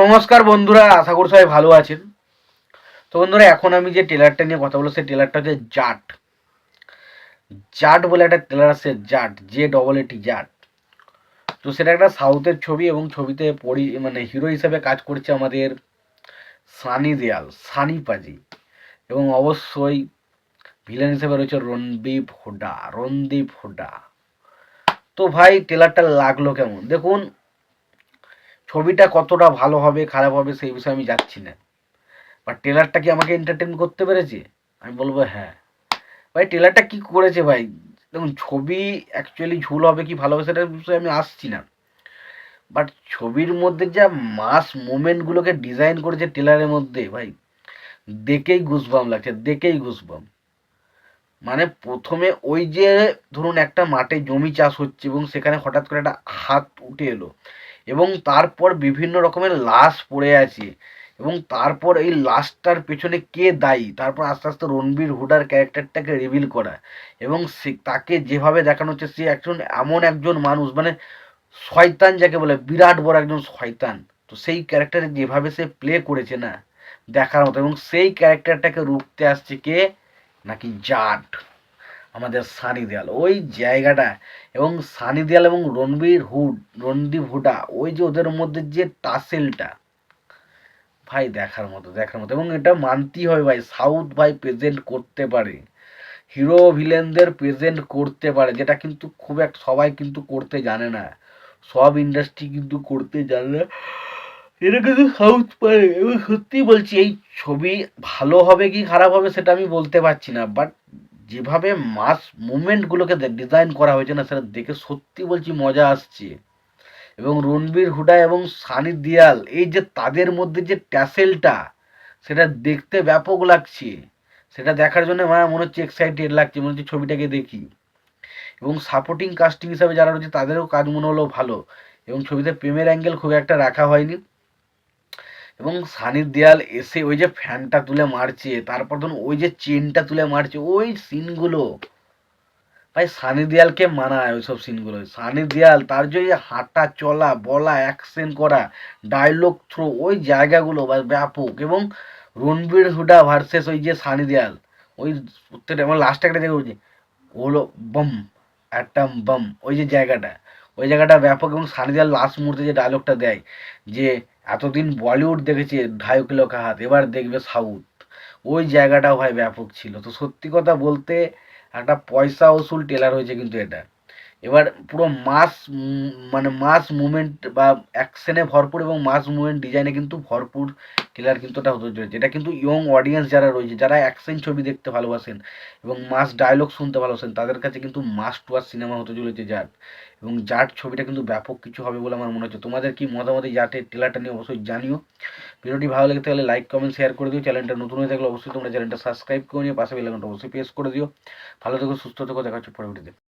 নমস্কার বন্ধুরা, আশা করি সবাই ভালো আছেন। তো বন্ধুরা, এখন আমি যে ট্রেলারটা নিয়ে কথা বলবো সেই ট্রেলারটা হচ্ছে জাট। জাট বলে একটা ট্রেলার আছে, জাট, JEE জাট। তো সেটা একটা সাউথের ছবি এবং ছবিতে হিরো হিসেবে কাজ করছে আমাদের সানি দেয়াল, সানি পাজি, এবং অবশ্যই ভিলেন হিসেবে রয়েছে রণদীপ হুডা। তো ভাই, ট্রেলারটা লাগলো কেমন দেখুন। ছবিটা কতটা ভালো হবে খারাপ হবে সেই বিষয়ে আমি যাচ্ছি না, বা ট্রেলারটা কি আমাকে এন্টারটেন করতে পেরেছে? আমি বলবো হ্যাঁ। ভাই, ট্রেলারটা কি করেছে ভাই, দেখুন ছবি অ্যাকচুয়ালি ঝুল হবে কি ভালো হবে সেটার বিষয়ে আমি আসছি না, বাট ছবির মধ্যে যা মাস মুভমেন্টগুলোকে ডিজাইন করেছে ট্রেলারের মধ্যে, ভাই দেখেই গুজবাম লাগছে, দেখেই গুজবাম। মানে প্রথমে ওই যে ধরুন একটা মাঠে জমি চাষ হচ্ছে এবং সেখানে হঠাৎ করে একটা হাত উঠে এলো এবং তারপর বিভিন্ন রকমের লাশ পড়ে আছে এবং তারপর এই লাশটার পেছনে কে দায়ী, তারপর আস্তে আস্তে রণবীর হুডার ক্যারেক্টারটাকে রিভিল করা এবং সে তাকে যেভাবে দেখানো হচ্ছে সে এমন একজন মানুষ, মানে শয়তান যাকে বলে, বিরাট বড় একজন শয়তান। তো সেই ক্যারেক্টারে যেভাবে সে প্লে করেছে না, দেখার মতো। এবং সেই ক্যারেক্টারটাকে রুখতে আসছে কে, নাকি জাট, আমাদের সানি দেয়াল, ওই জায়গাটা। এবং সানি দেয়াল এবং রণদীপ হুডা, ওই যে ওদের মধ্যে যে টাসেলটা, ভাই দেখার মতো, দেখার মতো। এবং এটা মানতেই হবে ভাই, সাউথ ভাই প্রেজেন্ট করতে পারে, হিরো ভিলেনদের প্রেজেন্ট করতে পারে, যেটা কিন্তু খুব একটা সবাই কিন্তু করতে জানে না, সব ইন্ডাস্ট্রি কিন্তু করতে জানে না, এটা কিন্তু সাউথ পারে। এবং সত্যি বলছি, এই ছবি ভালো হবে কি খারাপ হবে সেটা আমি বলতে পারছি না, বাট যেভাবে মাস মুভমেন্টগুলোকে ডিজাইন করা হয়েছে না, সেটা দেখে সত্যি বলছি মজা আসছে। এবং রণবীর হুডা এবং সানি দিয়াল, এই যে তাদের মধ্যে যে ট্যাসেলটা, সেটা দেখতে ব্যাপক লাগছে। সেটা দেখার জন্য আমার মনে হচ্ছে এক্সাইটেড লাগছে, মনে হচ্ছে ছবিটাকে দেখি। এবং সাপোর্টিং কাস্টিং হিসাবে যারা রয়েছে তাদেরও কাজ মনে হলো ভালো। এবং ছবিতে প্রেমের অ্যাঙ্গেল খুব একটা রাখা হয়নি। এবং সানি দেয়াল এসে ওই যে ফ্যানটা তুলে মারছে, তারপর ধরুন ওই যে চেনটা তুলে মারছে, ওই সিনগুলো, ভাই সানি দেয়ালকে মানায় ওইসব সিনগুলো। সানি দেয়াল তার যে হাঁটা চলা বলা অ্যাকশন করা ডায়লগ থ্রো, ওই জায়গাগুলো বা ব্যাপক। এবং রণবীর হুডা ভার্সেস ওই যে সানি দেয়াল, ওই প্রত্যেকটা আমার লাস্ট একটা দেখে বলছি হলো বম, অ্যাটম বম, ওই জায়গাটা ব্যাপক। এবং সানি দেয়াল লাস্ট মুহূর্তে যে ডায়লগটা দেয় যে এতদিন বলিউড দেখেছে 2.5 কিলো কা হাত, এবার দেখবে সাউথ, ওই জায়গাটাও ভাই ব্যাপক ছিল। তো সত্যি কথা বলতে একটা পয়সা ওসুল টেলার হয়েছে কিন্তু এটা। এবার পুরো মাস মুভমেন্ট বা অ্যাকশনে ভরপুর এবং মাস মুভমেন্ট ডিজাইনে কিন্তু ভরপুর টেলার কিন্তু এটা হতে চলেছে। এটা কিন্তু ইয়ং অডিয়েন্স যারা রয়েছে, যারা অ্যাকশন ছবি দেখতে ভালোবাসেন এবং মাস ডায়লগ শুনতে ভালোবাসেন, তাদের কাছে কিন্তু মাস্ট ওয়াচ সিনেমা হতে চলেছে জাট। এবং জাট ছবিটা কিন্তু ব্যাপক কিছু হবে বলে আমার মনে হচ্ছে। তোমাদের কি মতামত এই জাটের টেলারটা নিয়ে অবশ্যই জানিও। ভিডিওটি ভালো লেগে থাকলে লাইক কমেন্ট শেয়ার করে দিও। চ্যানেলটা নতুন হয়ে থাকলে অবশ্যই তোমরা চ্যানেলটা সাবস্ক্রাইব করে নিও, পাশে বেল আইকনটা অবশ্যই প্রেস করে দিও। ভালো থেকো, সুস্থ থেকো, দেখা হচ্ছে পরবর্তীতে।